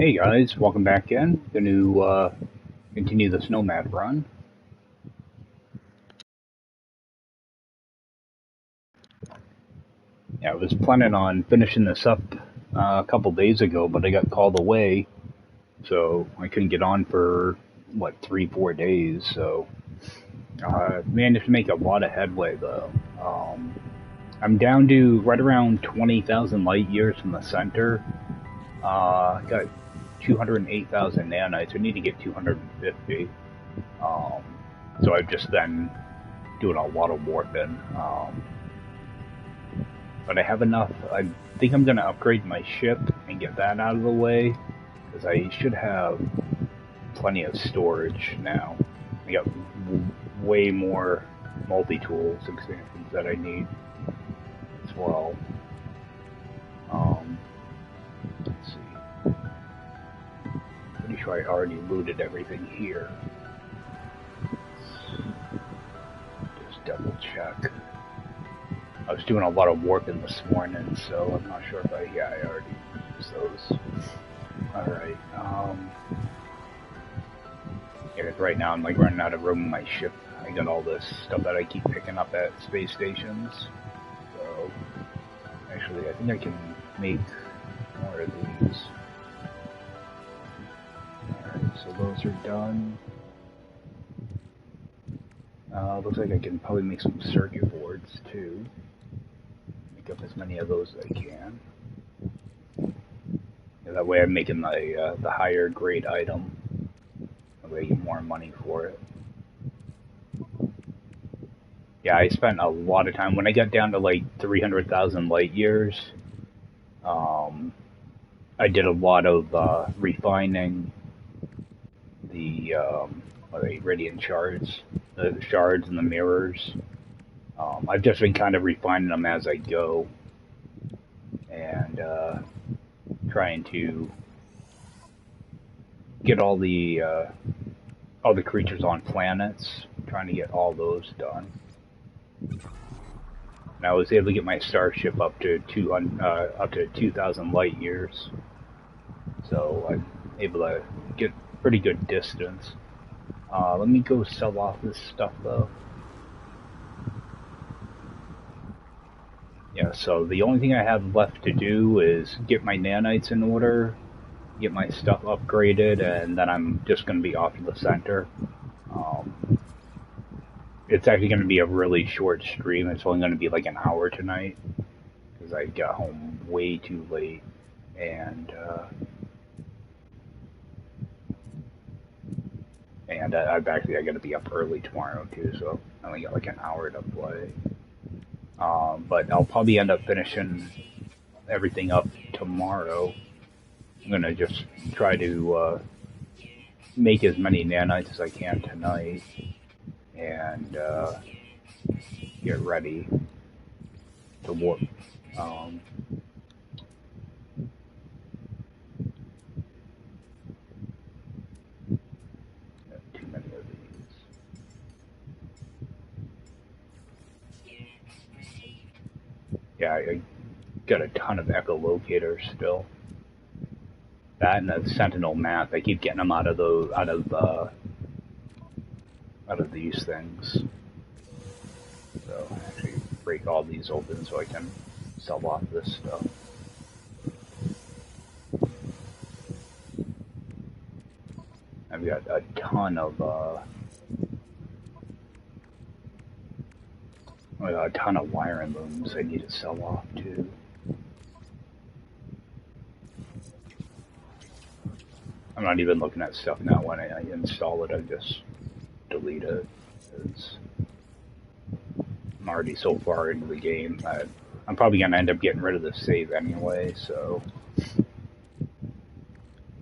Hey guys, welcome back in. Going to continue this Nomad run. Yeah, I was planning on finishing this up a couple days ago, but I got called away, so I couldn't get on for, what, 3, 4 days. So managed to make a lot of headway though. I'm down to right around 20,000 light years from the center. Got 208,000 nanites. I need to get 250. So I've just been doing a lot of warping. But I have enough. I think I'm going to upgrade my ship and get that out of the way, because I should have plenty of storage now. I got way more multi-tools expansions that I need as well. Let's see. Pretty sure I already looted everything here. Just double check. I was doing a lot of warping this morning, so I'm not sure if I already used those. Alright, yeah, right now I'm like running out of room in my ship. I got all this stuff that I keep picking up at space stations. So, actually, I think I can make more of these. Alright, so those are done. Looks like I can probably make some circuit boards too. Make up as many of those as I can. Yeah, that way I'm making the higher grade item. That way I get more money for it. Yeah, I spent a lot of time when I got down to like 300,000 light years. I did a lot of refining the radiant shards, the shards and the mirrors. I've just been kind of refining them as I go, and trying to get all the creatures on planets, trying to get all those done. And I was able to get my starship up to 2,000 light years, so I'm able to get pretty good distance. Let me go sell off this stuff though. Yeah, so the only thing I have left to do is get my nanites in order, get my stuff upgraded, and then I'm just going to be off to the center. It's actually going to be a really short stream. It's only going to be like an hour tonight, because I got home way too late, and I got to be up early tomorrow too, so I only got like an hour to play. But I'll probably end up finishing everything up tomorrow. I'm going to just try to make as many nanites as I can tonight, and get ready to warp. Too many of these. Yeah, I got a ton of echolocators still. That and the Sentinel map. I keep getting them out of these things. So actually break all these open so I can sell off this stuff. I've got a ton of wiring looms I need to sell off too. I'm not even looking at stuff now. When I install it, I just delete it. I'm already so far into the game that I'm probably going to end up getting rid of the save anyway, so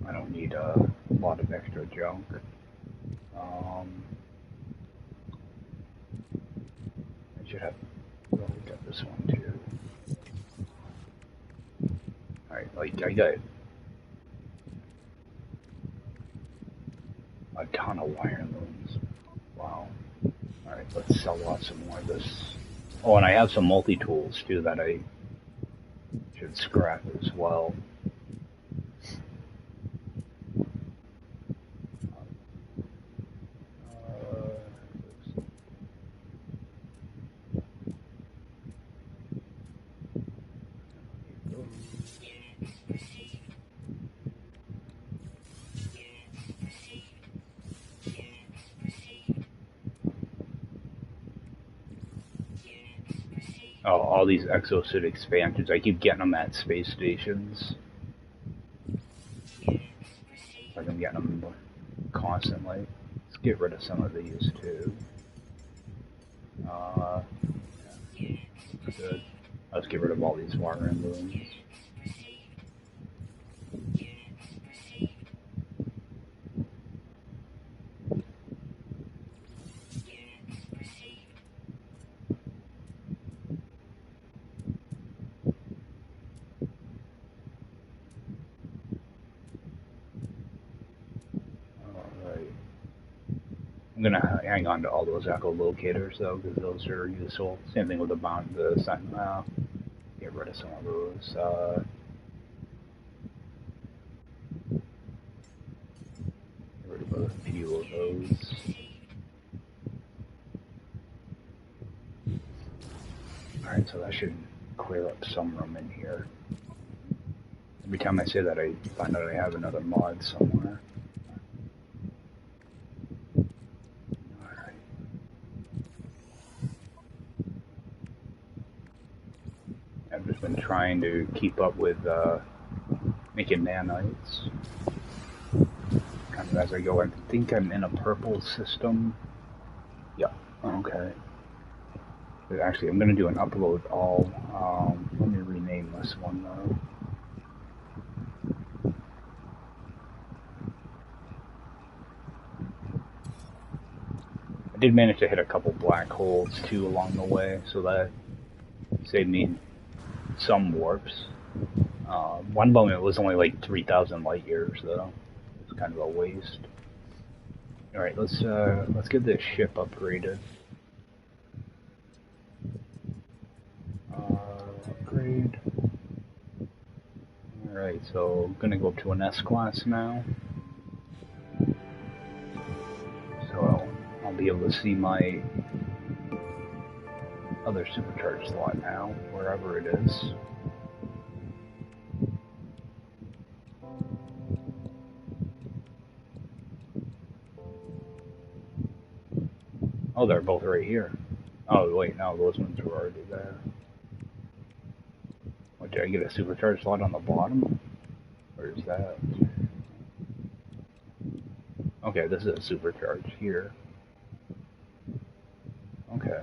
I don't need a lot of extra junk. I should have got this one too. Alright, like I got a ton of wire looms. Wow. Alright, let's sell off some more of this. Oh, and I have some multi-tools too that I should scrap as well. Oh, all these exosuit expansions. I keep getting them at space stations. Like I'm getting them constantly. Let's get rid of some of these too. Yeah, good. Let's get rid of all these water emblems. Alright. I'm gonna hang on to all those echolocators though, because those are useful. Same thing with the sun. Get rid of some of those. Get rid of a few of those. Alright, so that should clear up some room in here. Every time I say that, I find out I have another mod somewhere. Alright. I've just been trying to keep up with making nanites. Kind of as I go. I think I'm in a purple system. Yeah, okay. Actually, I'm going to do an upload all. Let me rename this one though. I did manage to hit a couple black holes too along the way, so that saved me some warps. One of them was only like 3,000 light years though. It's kind of a waste. All right, let's get this ship upgraded. Upgrade. All right, so I'm gonna go up to an S class now. So I'll be able to see my other supercharged slot now, wherever it is. Oh, they're both right here. Oh, wait, no, those ones are already there. What, did I get a supercharged slot on the bottom? Where is that? Okay, this is a supercharge here. Okay.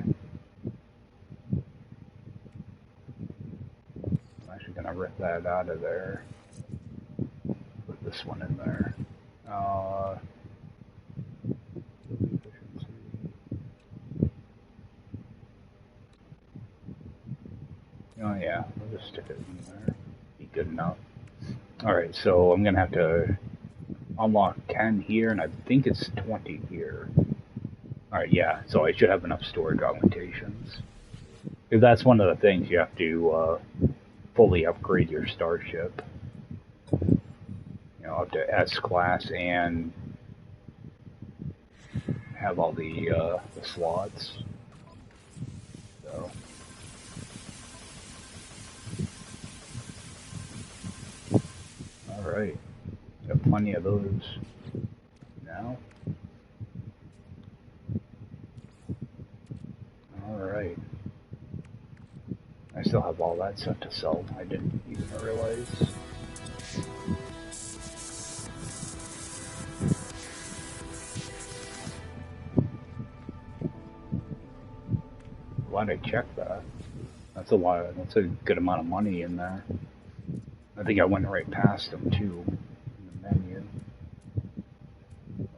I'm actually going to rip that out of there. Put this one in there. Oh yeah, we'll just stick it in there. Be good enough. Alright, so I'm gonna have to unlock 10 here, and I think it's 20 here. Alright, yeah, so I should have enough storage augmentations. Because that's one of the things you have to fully upgrade your starship. You know, up to S class and have all the slots. So. Alright, got plenty of those now. Alright. I still have all that stuff to sell. I didn't even realize. Glad I checked that. That's a lot. That's a good amount of money in there. I think I went right past them too in the menu.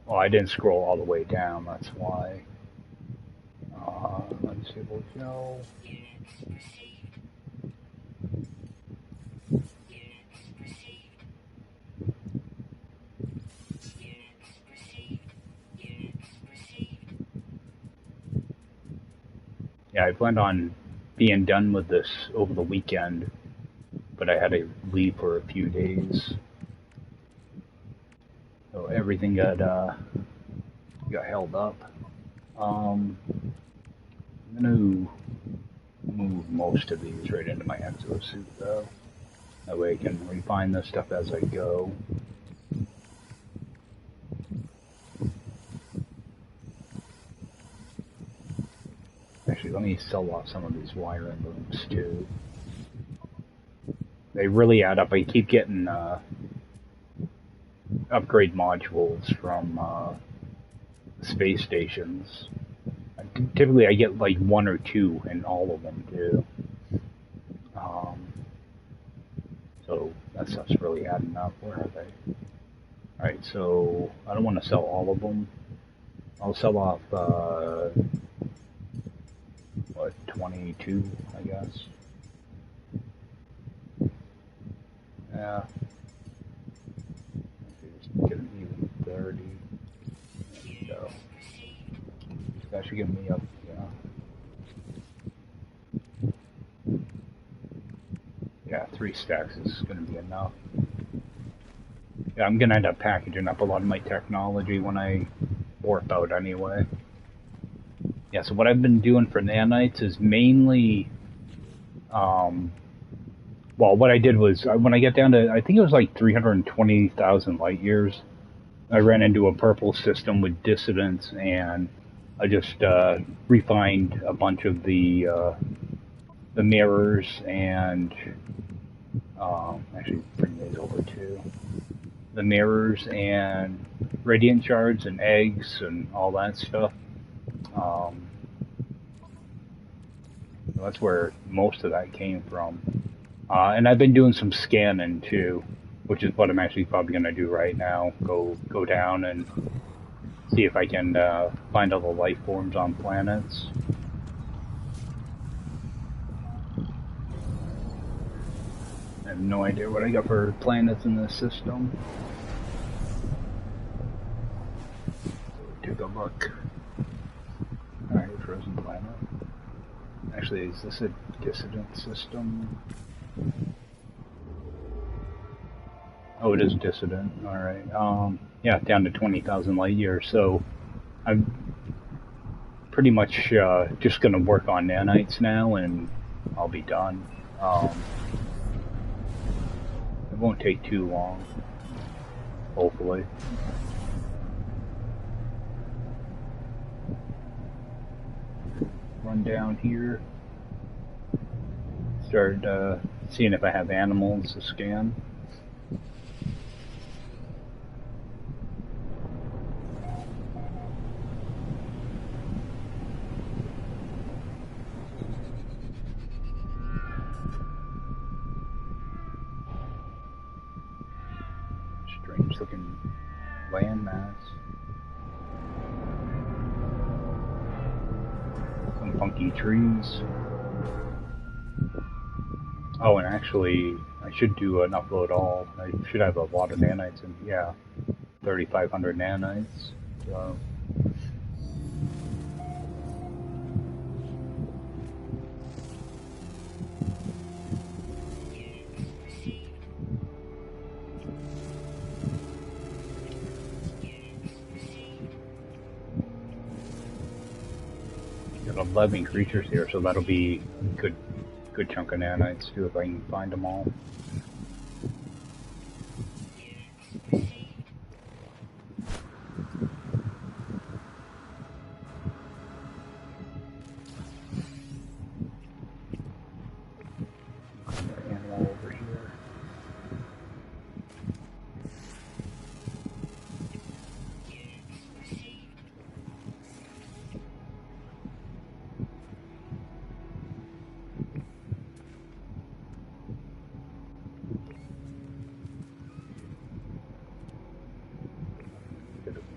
Well, I didn't scroll all the way down. That's why. Unsable Joe. Yeah, I planned on being done with this over the weekend, but I had to leave for a few days. So everything got held up. I'm gonna move most of these right into my exosuit though. That way I can refine this stuff as I go. Actually, Actually, let me sell off some of these wiring loops too. They really add up. I keep getting upgrade modules from space stations. Typically, I get like 1 or 2 in all of them too. So that stuff's really adding up. Where are they? Alright, so I don't want to sell all of them. I'll sell off, what, 22, I guess. Yeah. Just get an even 30. There we go. That should give me up, yeah, 3 stacks is going to be enough. Yeah, I'm going to end up packaging up a lot of my technology when I warp out anyway. Yeah, so what I've been doing for nanites is mainly, well, what I did was, when I get down to, I think it was like 320,000 light years, I ran into a purple system with dissidents, and I just refined a bunch of the mirrors and, actually bring these over too. The mirrors and radiant shards and eggs and all that stuff. That's where most of that came from. And I've been doing some scanning too, which is what I'm actually probably going to do right now. Go down and see if I can find all the life forms on planets. I have no idea what I got for planets in this system. Take a look. Alright, frozen planet. Actually, is this a dissident system? Oh, it is dissident. Alright. Yeah, down to 20,000 light years. So I'm pretty much just going to work on nanites now, and I'll be done. It won't take too long, hopefully. Run down here. Start seeing if I have animals to scan. Strange looking landmass. Some funky trees. Oh, and actually, I should do an upload all. I should have a lot of nanites in, yeah, 3,500 nanites. So. Got 11 creatures here, so that'll be good chunk of nanites too if I can find them all. Animal over here.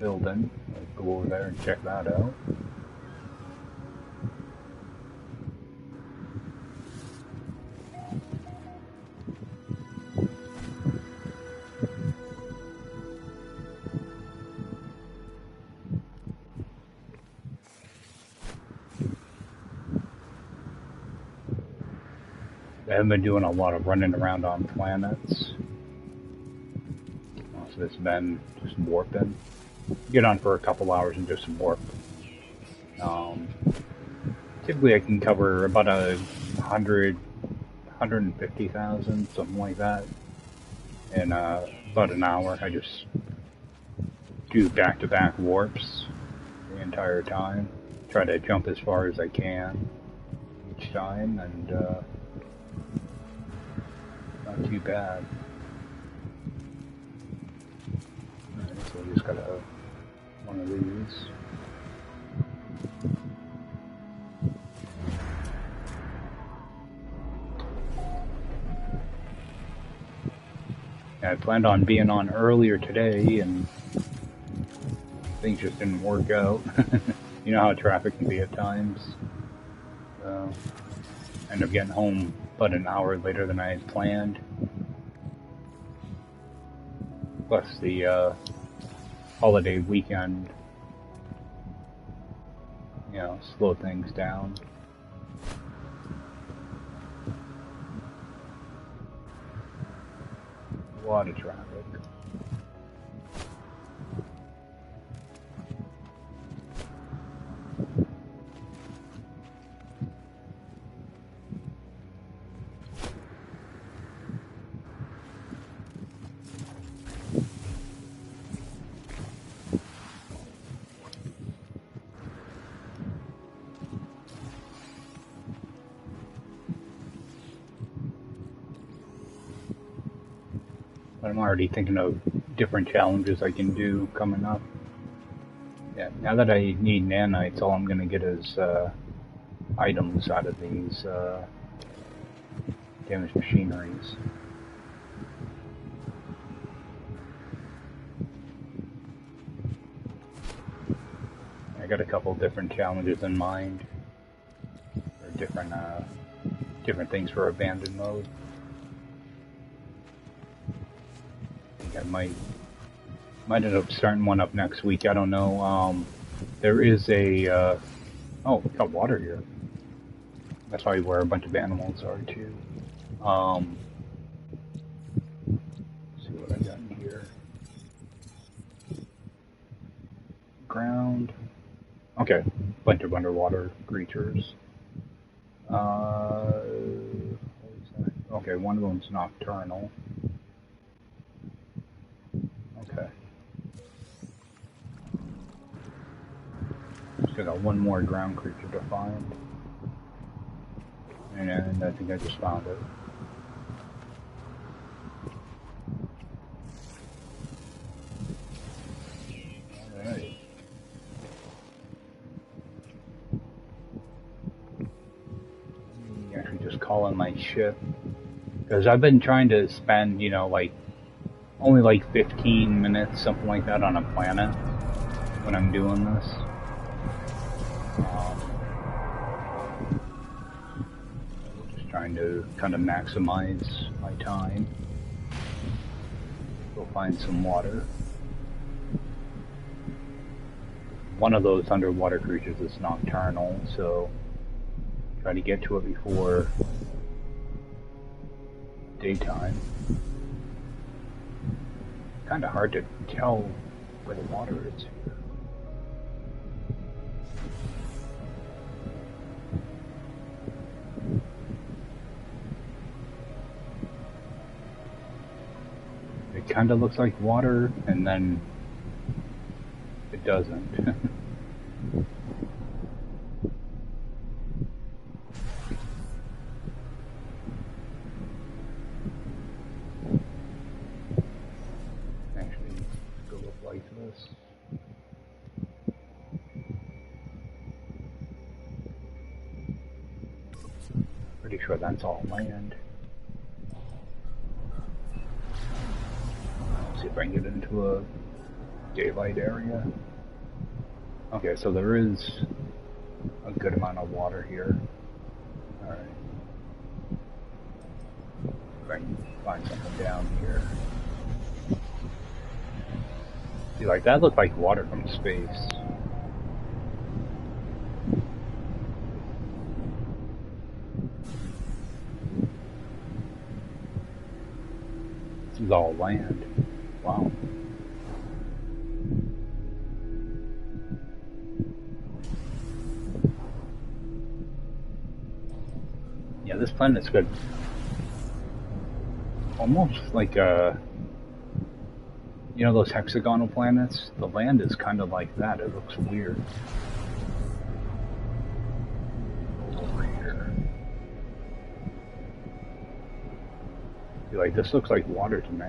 Building. Let's go over there and check that out. I haven't been doing a lot of running around on planets. Most of it's been just warping. Get on for a couple hours and just warp. Typically I can cover about 150,000, something like that, in about an hour. I just do back-to-back warps the entire time. Try to jump as far as I can. lunchtime, and not too bad. Alright, so we just got one of these. I planned on being on earlier today, and things just didn't work out. You know how traffic can be at times. Ended up getting home about an hour later than I had planned. Plus the holiday weekend, you know, slowed things down. A lot of traffic. I'm already thinking of different challenges I can do coming up. Yeah, now that I need nanites, all I'm going to get is items out of these damaged machineries. I got a couple different challenges in mind, or different things for abandoned mode. I might end up starting one up next week. I don't know. There is a oh, we got water here. That's probably where a bunch of animals are too. Let's see what I got in here. Ground. Okay, bunch of underwater creatures. What is that? Okay, one of them's nocturnal. Okay. Still got one more ground creature to find. And I think I just found it. Alright. Let me actually just call in my ship. Because I've been trying to spend, you know, like only like 15 minutes, something like that, on a planet when I'm doing this. Just trying to kind of maximize my time. Go find some water. One of those underwater creatures is nocturnal, so try to get to it before daytime. Kind of hard to tell where the water is here. It kind of looks like water, and then it doesn't. Pretty sure that's all land. Let's see if I can get into a daylight area. Okay, so there is a good amount of water here. Alright. If I can find something down here. See, like that looked like water from space. This is all land. Wow. Yeah, this planet's good. Almost like you know those hexagonal planets? The land is kind of like that. It looks weird. Over here. Like, this looks like water to me.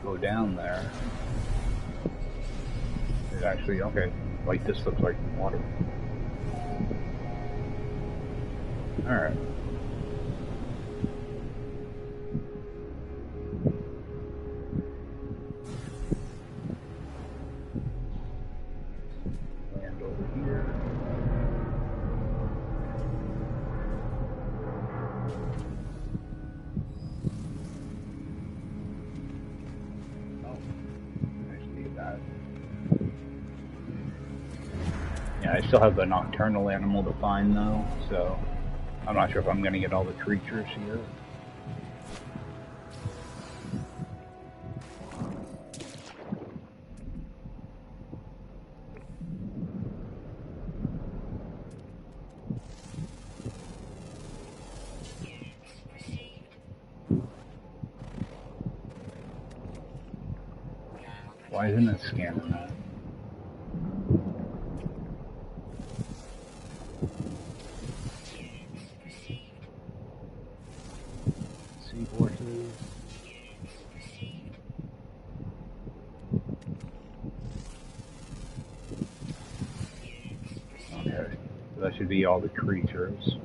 Go down there. It actually, okay, like this looks like water. Alright. Land over here. Oh, I see that. Yeah, I still have the nocturnal animal to find though, so I'm not sure if I'm gonna get all the creatures here. Why isn't it scanning that? Seahorses. Okay, so that should be all the creatures.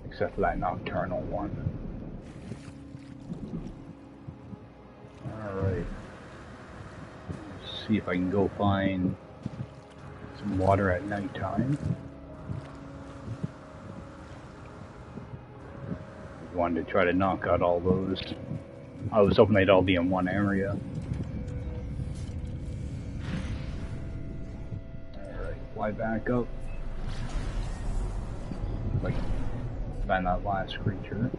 Except for that nocturnal one. Alright. Let's see if I can go find some water at nighttime. Wanted to try to knock out all those. I was hoping they'd all be in one area. Alright, fly back up. Like, find that last creature.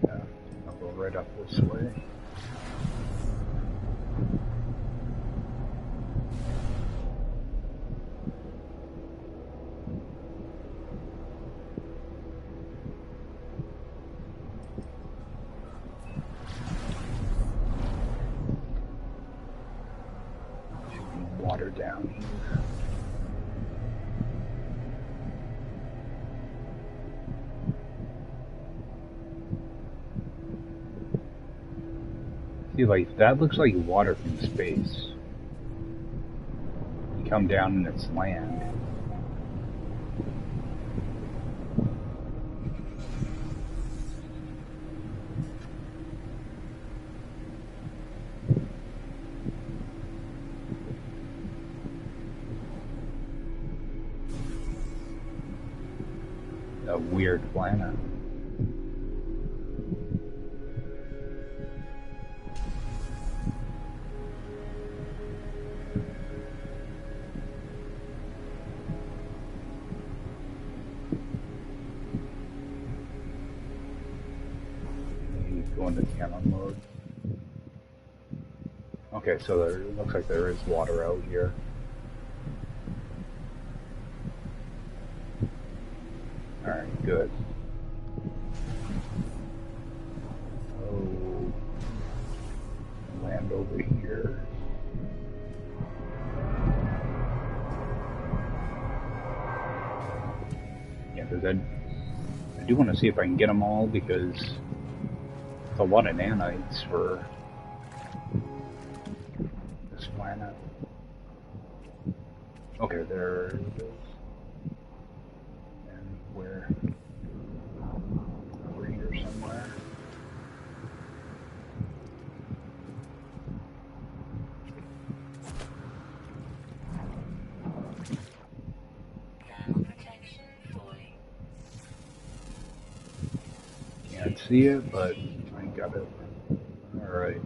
Yeah, I'll go right up this way. Water down here. See, like, that looks like water from space. You come down and it's land. A weird planet. Go into camera mode. Okay, so there looks like there is water out here. Alright, good. Oh, land over here. Yeah, because I do want to see if I can get them all, because it's a lot of nanites for this planet. Okay, there it is. And where? Over here somewhere. Can't see it, but I got it. Alright.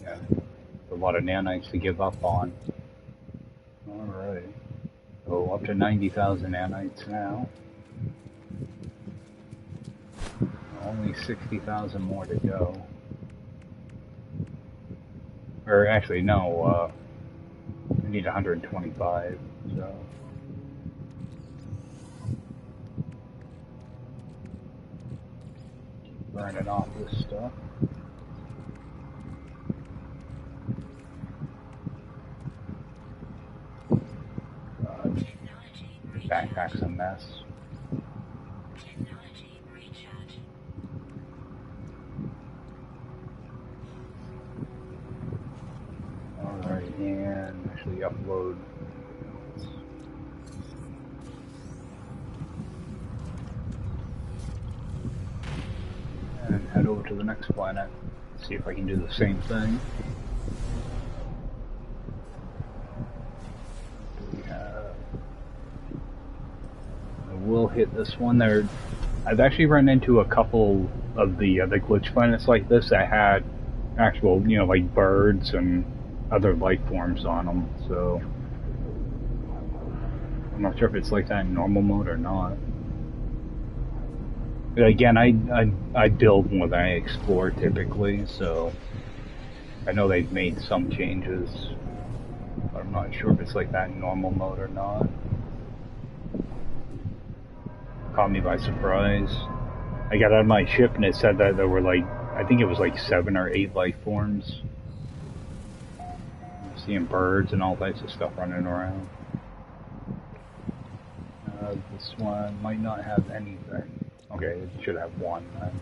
Yeah, a lot of nanites to give up on. Alright. So up to 90,000 nanites now. Only 60,000 more to go. Or actually, no, I need 125, so. burning off this stuff. Backpack's a mess. Alright, and actually upload. And head over to the next planet. See if I can do the same thing. We'll hit this one there. I've actually run into a couple of the other glitch planets like this that had actual, you know, like birds and other life forms on them. So I'm not sure if it's like that in normal mode or not. But again, I build more than I explore typically, so I know they've made some changes, but I'm not sure if it's like that in normal mode or not. Caught me by surprise. I got out of my ship and it said that there were like, I think it was like 7 or 8 life forms. I'm seeing birds and all types of stuff running around. This one might not have anything. Okay, it should have one then.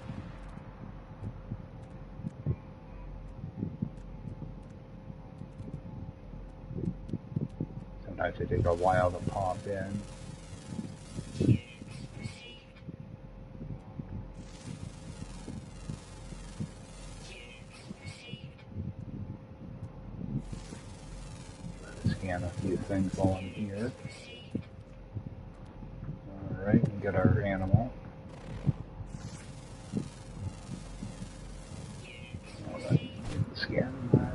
Sometimes they take a while to pop in. Scan a few things while I'm here. Alright, we get our animal. Alright, scan that.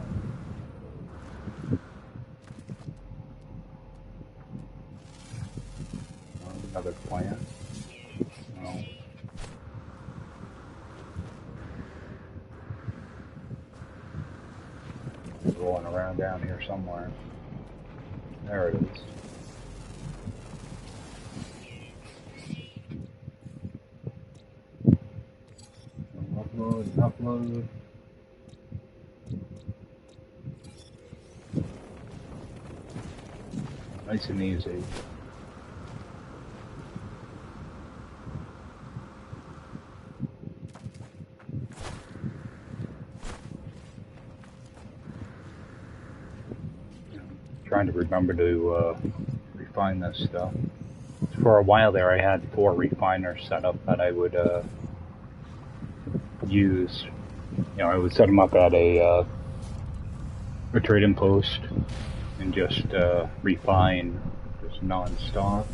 Another plant. No. It's rolling around down here somewhere. There it is. Upload, upload. Nice and easy. Trying to remember to refine this stuff. For a while there, I had 4 refiners set up that I would use. You know, I would set them up at a trading post and just refine just non-stop.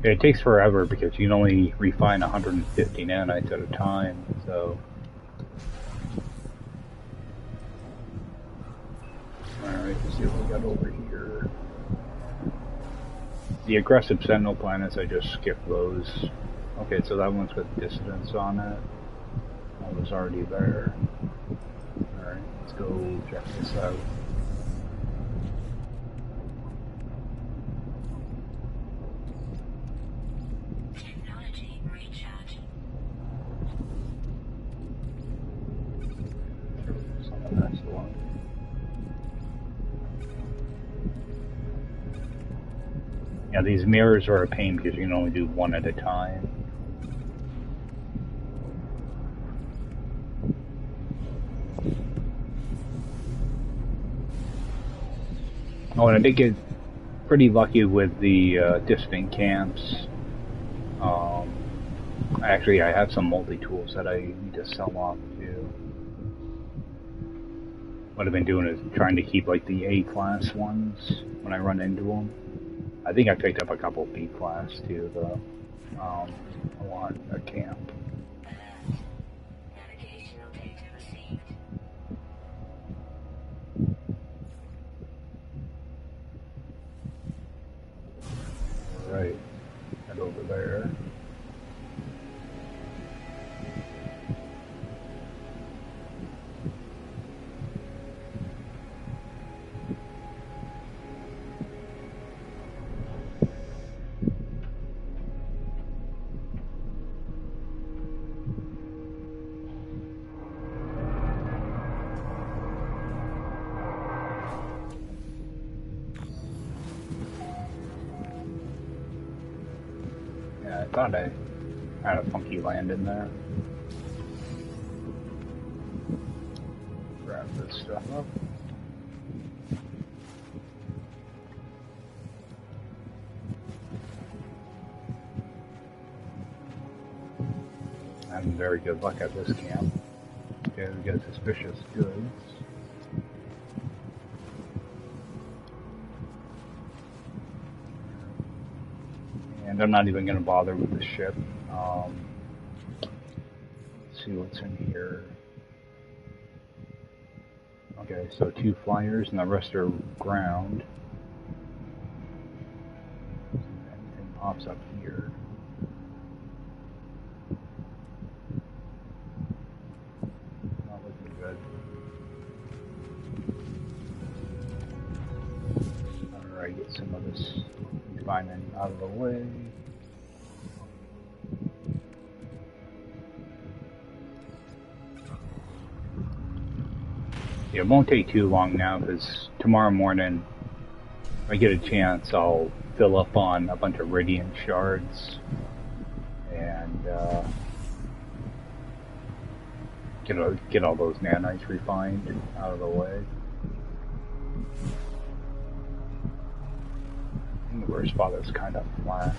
It takes forever because you can only refine 150 nanites at a time, so. Alright, let's see what we got over here. The aggressive sentinel planets, I just skipped those. Okay, so that one's got dissidents on it. That was already there. Alright, let's go check this out. That's the one. Yeah, these mirrors are a pain because you can only do one at a time. Oh, and I did get pretty lucky with the distant camps. Actually, I have some multi-tools that I need to sell off too. What I've been doing is trying to keep like the A-class ones when I run into them. I think I picked up a couple B-class too, though. Along a camp. Right, head over there. thought I had a funky land in there. Grab this stuff up. Having very good luck at this camp. Okay, we got suspicious goods. And I'm not even going to bother with the ship. Let's see what's in here. Okay, so 2 flyers and the rest are ground. See if anything pops up here. Not looking good. Alright, get some of this refining out of the way. Yeah, it won't take too long now because tomorrow morning, if I get a chance, I'll fill up on a bunch of radiant shards and get all those nanites refined out of the way. I think the worst spot is kind of flat.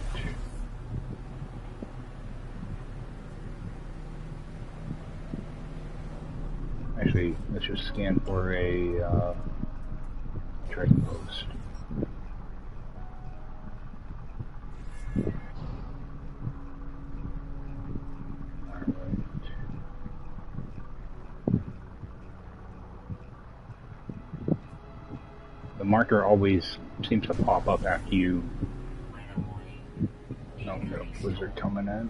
Actually, let's just scan for a trading post. Alright. The marker always seems to pop up after you. No, we got a blizzard coming in.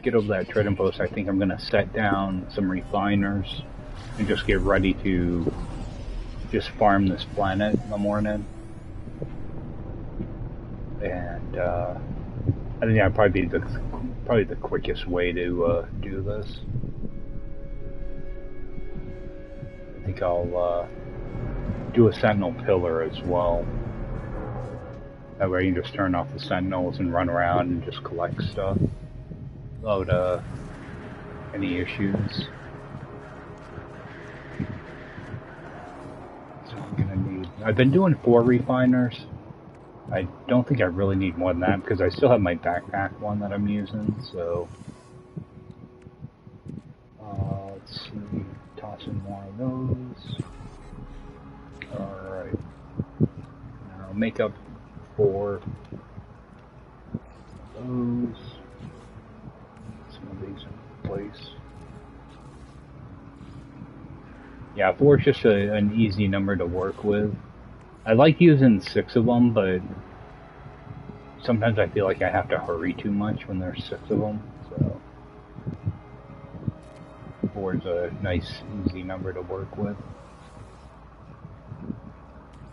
Get over that trading post, I think I'm going to set down some refiners and just get ready to just farm this planet in the morning. And I think that'd probably be the quickest way to do this. I think I'll do a sentinel pillar as well. That way you can just turn off the sentinels and run around and just collect stuff. Without any issues. So I'm gonna need. I've been doing 4 refiners. I don't think I really need more than that because I still have my backpack one that I'm using. So let's see. Toss in more of those. All right. Now make up for those. These in place. Yeah, 4 is just an easy number to work with. I like using 6 of them, but sometimes I feel like I have to hurry too much when there's 6 of them. So 4 is a nice, easy number to work with.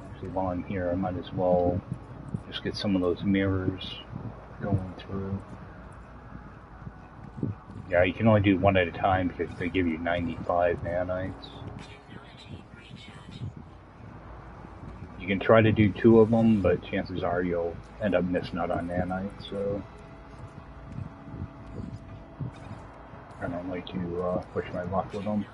Actually, while I'm here, I might as well just get some of those mirrors going through. Yeah, you can only do 1 at a time because they give you 95 nanites. You can try to do 2 of them, but chances are you'll end up missing out on nanites, so I don't like to push my luck with them.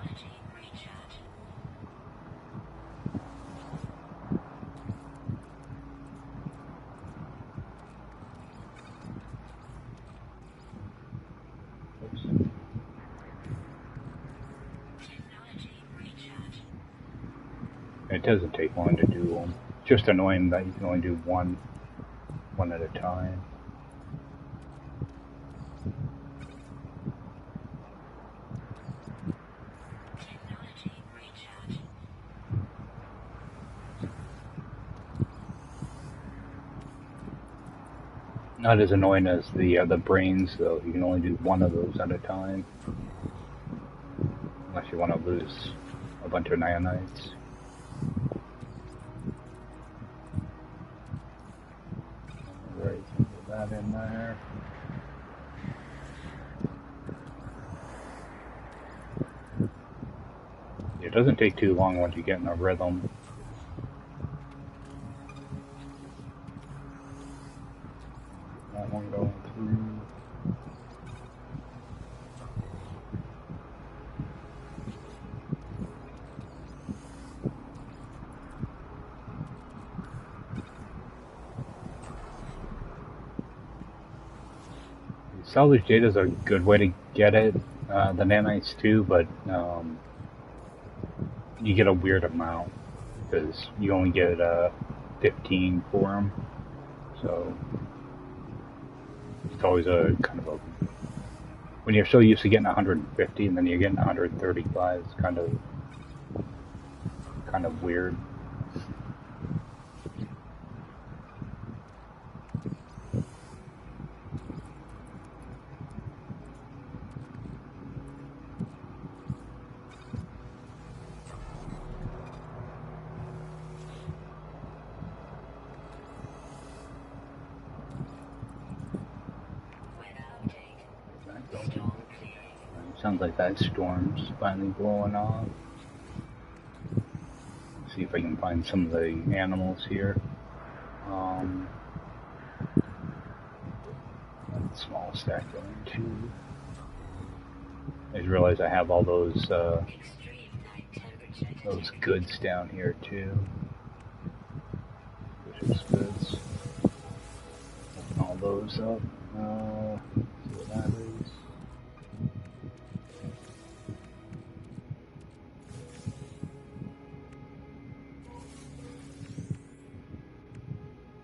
It doesn't take long to do them. It's just annoying that you can only do one at a time. Not as annoying as the brains, though. You can only do 1 of those at a time. Unless you want to lose a bunch of nanites. Right, put that in there. It doesn't take too long once you get in a rhythm. Salvage data is a good way to get it. The nanites too, but you get a weird amount because you only get 15 for them. So it's always a kind of a, when you're so used to getting 150 and then you're getting 135, it's kind of weird. Sounds like that storm's finally blowing off. Let's see if I can find some of the animals here. Small stack going too. I just realized I have all those goods down here too. Vicious goods. Open all those up. See what that is.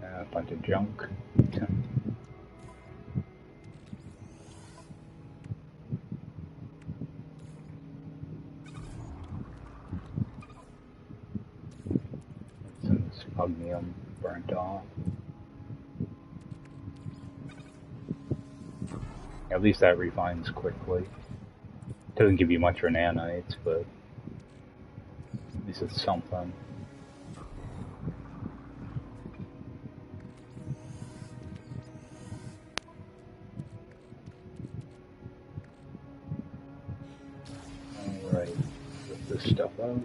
A bunch of junk. Some spugnium burnt off. At least that refines quickly. Doesn't give you much for nanites, but at least it's something. Alright, get this stuff out.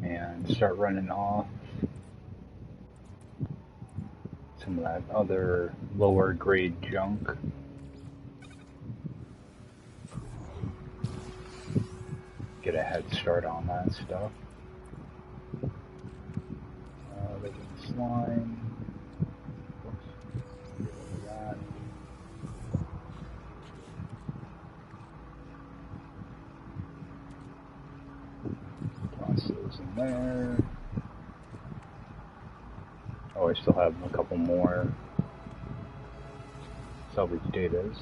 And start running off some of that other lower grade junk. Get a head start on that stuff. Slime. Oops. That. Toss those in there. Oh, I still have a couple more salvage datas.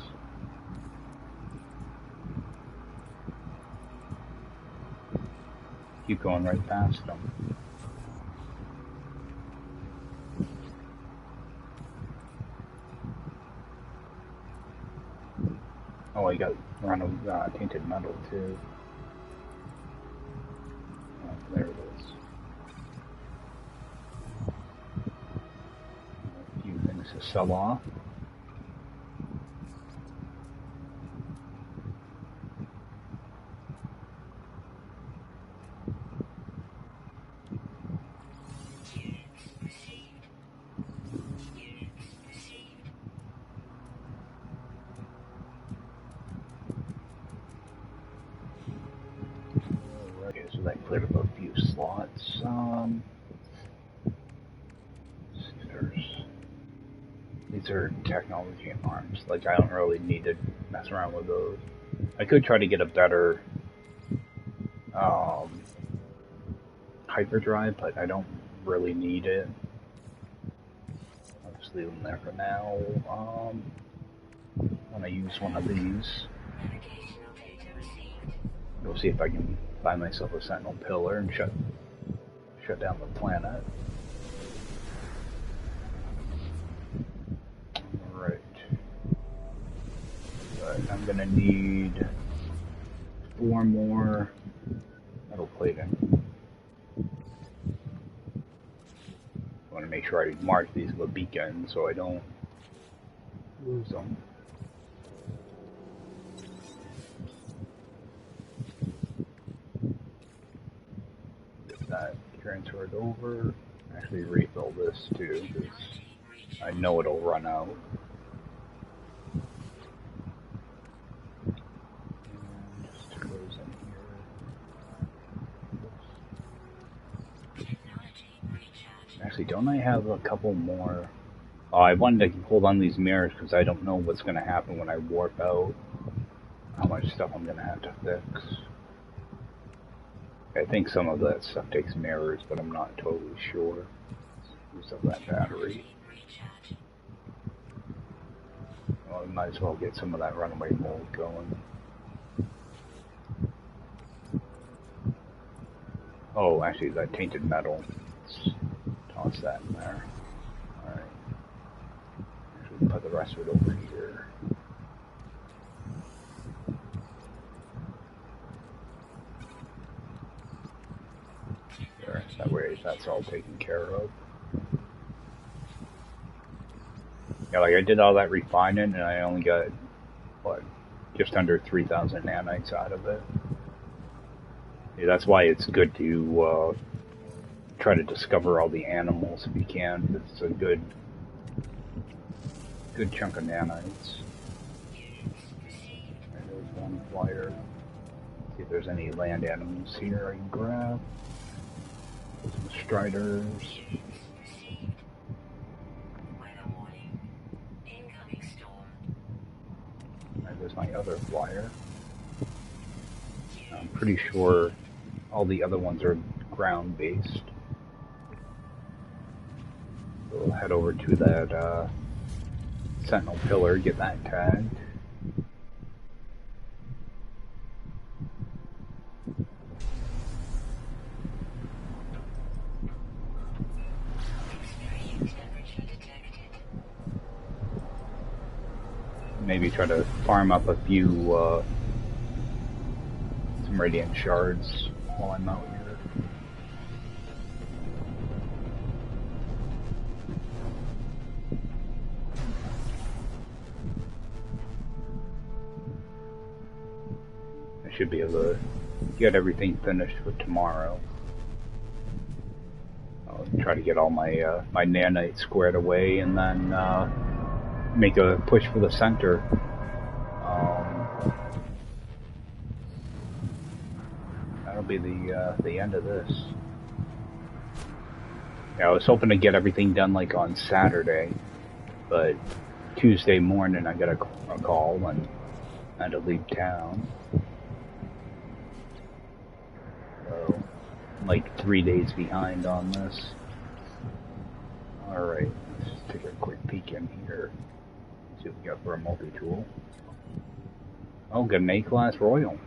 Keep going right past them. Oh, I got run of tainted metal too. Oh, there it is. A few things to sell off. That cleared up a few slots. These are technology arms. Like, I don't really need to mess around with those. I could try to get a better hyperdrive, but I don't really need it. I'll just leave them there for now. I'm gonna use one of these. Go see if I can buy myself a sentinel pillar and shut down the planet. Alright. But I'm gonna need 4 more metal plating. I want to make sure I mark these with a beacon so I don't lose them. Get that transferred over. Actually refill this too, because I know it'll run out. And just close in here. Actually, don't I have a couple more? Oh, I wanted to hold on these mirrors because I don't know what's going to happen when I warp out. How much stuff I'm going to have to fix. I think some of that stuff takes mirrors, but I'm not totally sure. Use up that battery. Well, we might as well get some of that runaway mold going. Oh, actually, that tainted metal. Let's toss that in there. Alright. Actually, put the rest of it over here. There, that way that's all taken care of. Yeah, like I did all that refining and I only got, what, just under 3,000 nanites out of it. Yeah, that's why it's good to try to discover all the animals if you can. It's a good chunk of nanites. And there's one flyer. See if there's any land animals here I can grab. Some striders. And there's my other flyer. I'm pretty sure all the other ones are ground-based. So we'll head over to that sentinel pillar, get that tagged. Maybe try to farm up a few some radiant shards while I'm out here. I should be able to get everything finished for tomorrow. I'll try to get all my my nanites squared away and then make a push for the center. That'll be the end of this. Yeah, I was hoping to get everything done like on Saturday, but Tuesday morning I got a call and I had to leave town. So I'm like 3 days behind on this. Alright, let's take a quick peek in here. See what we got for a multi-tool. Oh, got an A-class Royal.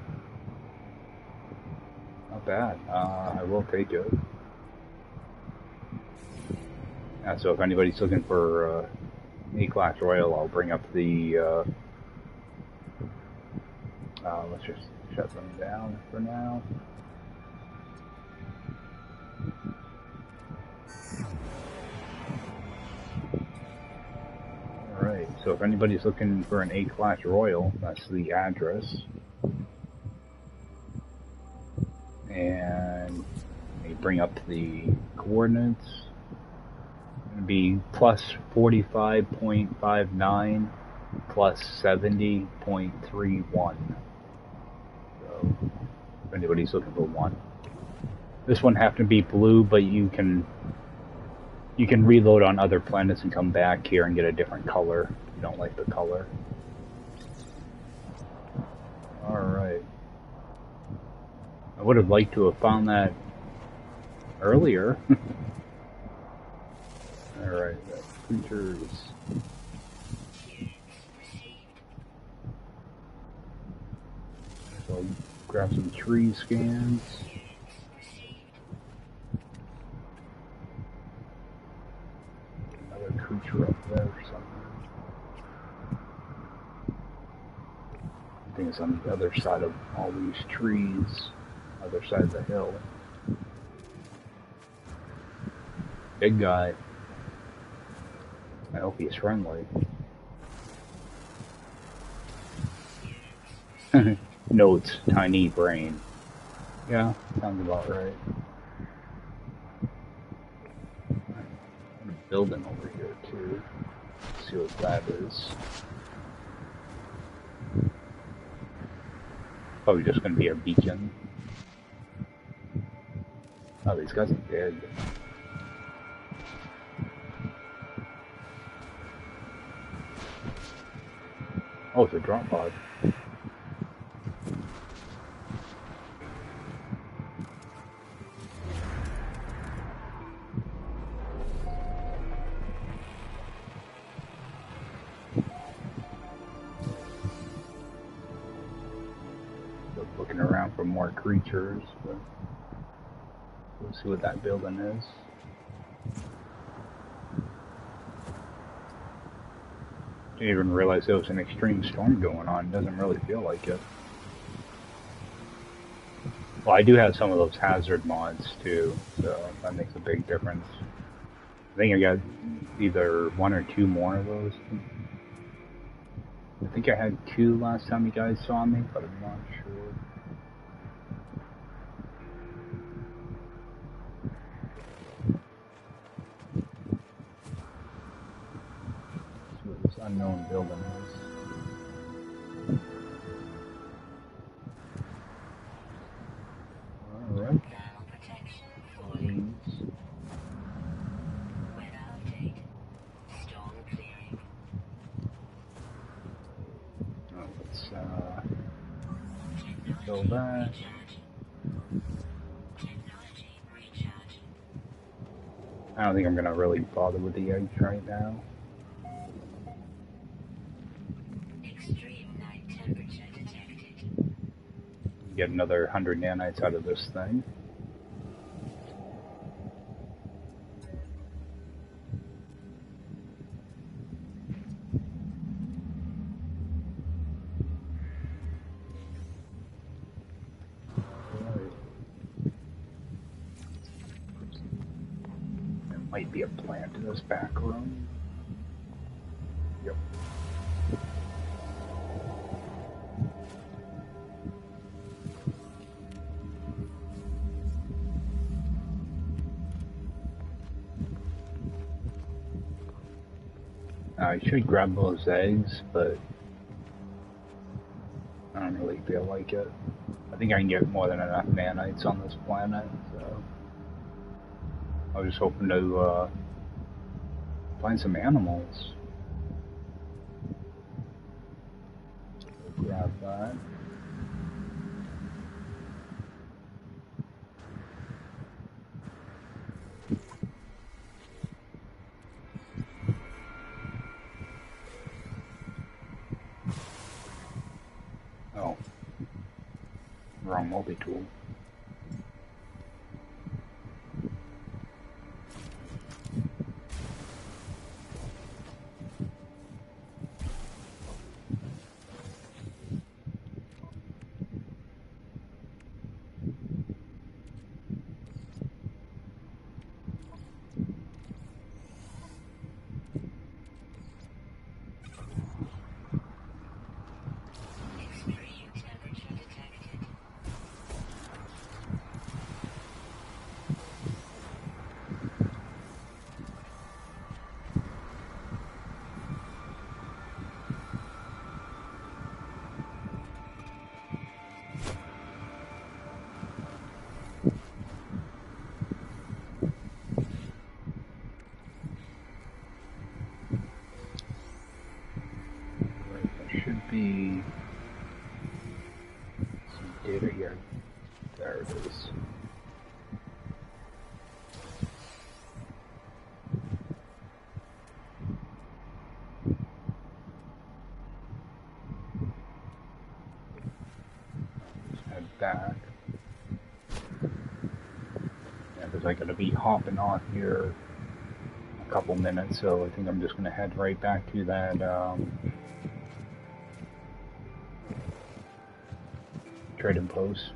Not bad. I will take it. Yeah, so if anybody's looking for A-class Royal, I'll bring up the... let's just shut them down for now. Alright, so if anybody's looking for an A-class Royal, that's the address. And let me bring up the coordinates. It's going to be plus 45.59 plus 70.31. So if anybody's looking for one. This one happened to be blue, but you can reload on other planets and come back here and get a different color if you don't like the color. Alright. I would have liked to have found that earlier. Alright, that creature is... So I'll grab some tree scans. Another creature up there somewhere. I think it's on the other side of all these trees. Other side of the hill. Big guy. I hope he's friendly. Notes, tiny brain. Yeah, sounds about right. I'm building over here too. Let's see what that is. Probably just gonna be a beacon. Oh, these guys are dead. Oh, it's a drop pod. Looking around for more creatures, but we'll see what that building is. Didn't even realize there was an extreme storm going on. Doesn't really feel like it. Well, I do have some of those hazard mods too, so that makes a big difference. I think I got either 1 or 2 more of those. I think I had 2 last time you guys saw me, but I'm not sure. Let's see what this unknown building is. Alright. Go back. I don't think I'm gonna really bother with the eggs right now. Extreme night temperature detected. Get another 100 nanites out of this thing. Might be a plant in this back room. Yep. I should grab those eggs, but I don't really feel like it. I think I can get more than enough nanites on this planet, so I was just hoping to find some animals. Grab that. Oh, wrong multi-tool. Be some data here. There it is. Let's head back. Yeah, because I gotta be hopping off here in a couple minutes, so I think I'm just gonna head right back to that trading post.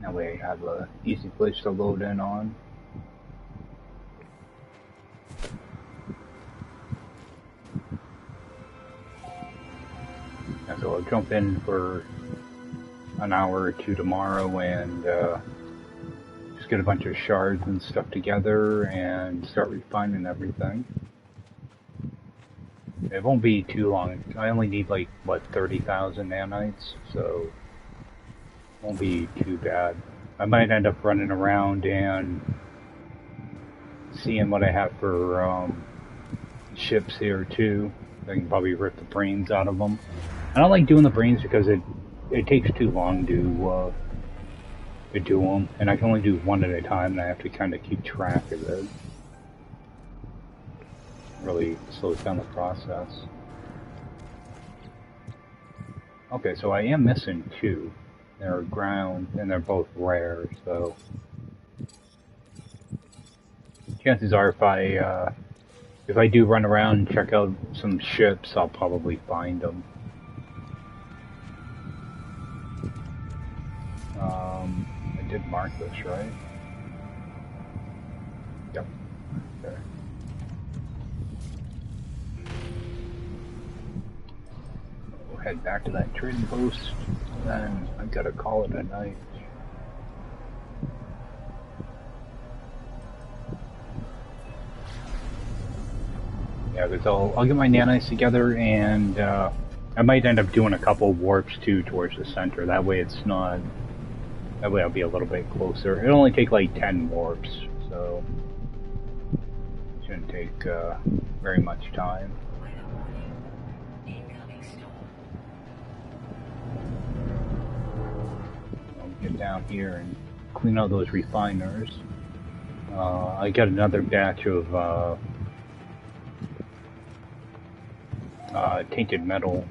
That way I have a easy place to load in on. And so I'll jump in for an hour or 2 tomorrow and just get a bunch of shards and stuff together and start refining everything. It won't be too long. I only need like, what, 30,000 nanites, so it won't be too bad. I might end up running around and seeing what I have for ships here too, I can probably rip the brains out of them. I don't like doing the brains because it takes too long to do them, and I can only do one at a time, and I have to kind of keep track of it. Really slows down the process. Okay, so I am missing two. They're ground, and they're both rare, so chances are if I do run around and check out some ships, I'll probably find them. I did mark this, right? Yep. Okay. We'll head back to that trading post, and then I've got to call it a night. Yeah, because I'll get my nanites together, and I might end up doing a couple warps too towards the center. That way it's not. That way I'll be a little bit closer. It'll only take like 10 warps, so it shouldn't take very much time. I'll get down here and clean out those refiners. I got another batch of tainted metal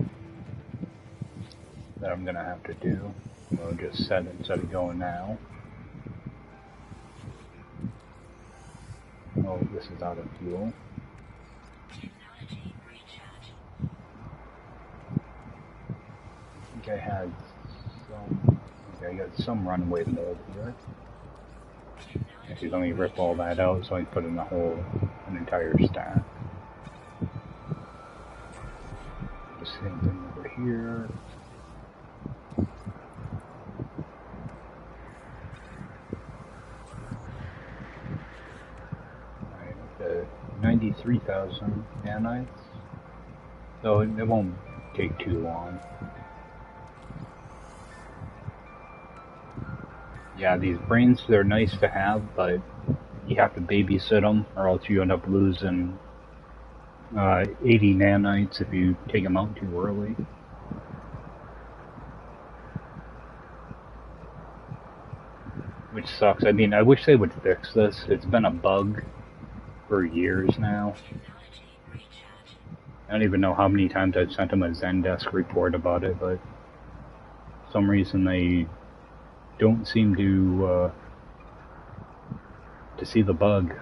that I'm gonna have to do. We'll just set it instead of going now. Oh, this is out of fuel. I think I had some. Okay, I got some runaway mold here. Actually, let me rip all that out so I can put in an entire stack. The same thing over here. Alright, the 93,000 nanites. So it won't take too long. Yeah, these brains, they're nice to have, but you have to babysit them, or else you end up losing 80 nanites if you take them out too early. Which sucks. I mean, I wish they would fix this. It's been a bug for years now. I don't even know how many times I've sent them a Zendesk report about it, but for some reason they don't seem to see the bug.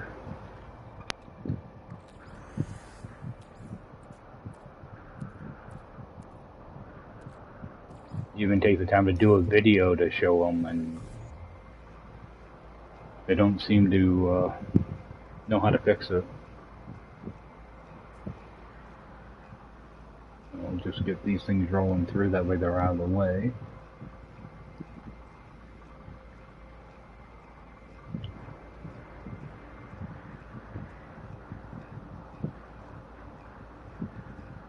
You even take the time to do a video to show them, and they don't seem to know how to fix it. We'll just get these things rolling through, that way they're out of the way.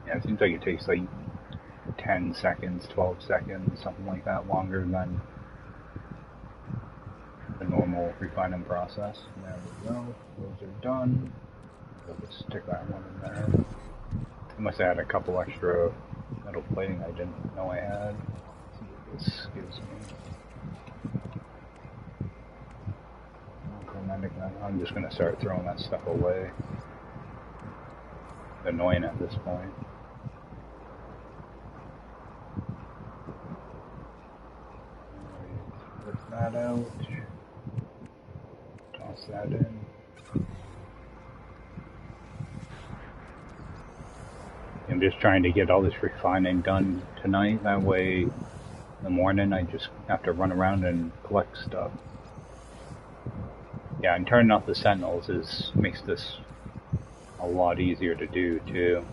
Yeah, it seems like it takes like 10 seconds, 12 seconds, something like that, longer than the normal refining process. There we go. Those are done. I'll just stick that one in there. I must have had a couple extra metal plating I didn't know I had. Let's see what this gives me. I'm just going to start throwing that stuff away. It's annoying at this point. Rip that out. Toss that in. I'm just trying to get all this refining done tonight. That way, in the morning, I just have to run around and collect stuff. Yeah, and turning off the sentinels makes this a lot easier to do too.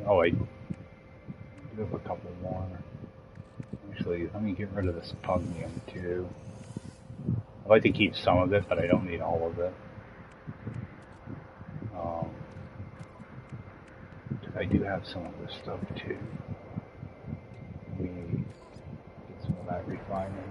Oh, I do have a couple more. Actually, let me get rid of this pugnium too. I like to keep some of it, but I don't need all of it. I do have some of this stuff too. Let me get some of that refining.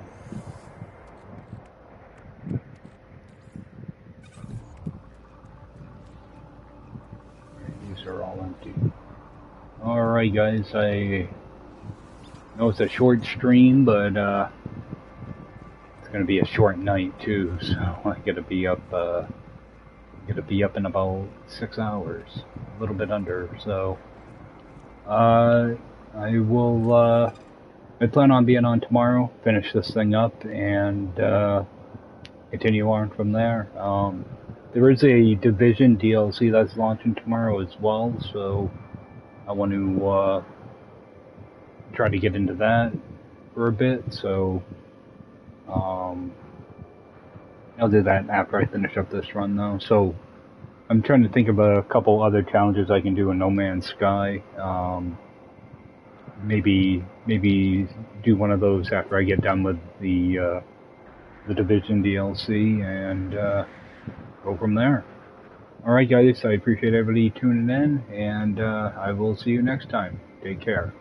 Alright guys, I know it's a short stream, but it's gonna be a short night too, so I gotta be up in about 6 hours. A little bit under, so I will I plan on being on tomorrow, finish this thing up, and continue on from there. There is a Division DLC that's launching tomorrow as well, so I want to try to get into that for a bit, so I'll do that after I finish up this run though. So I'm trying to think of a couple other challenges I can do in No Man's Sky. Maybe do one of those after I get done with the Division DLC and go from there. Alright guys, I appreciate everybody tuning in, and I will see you next time. Take care.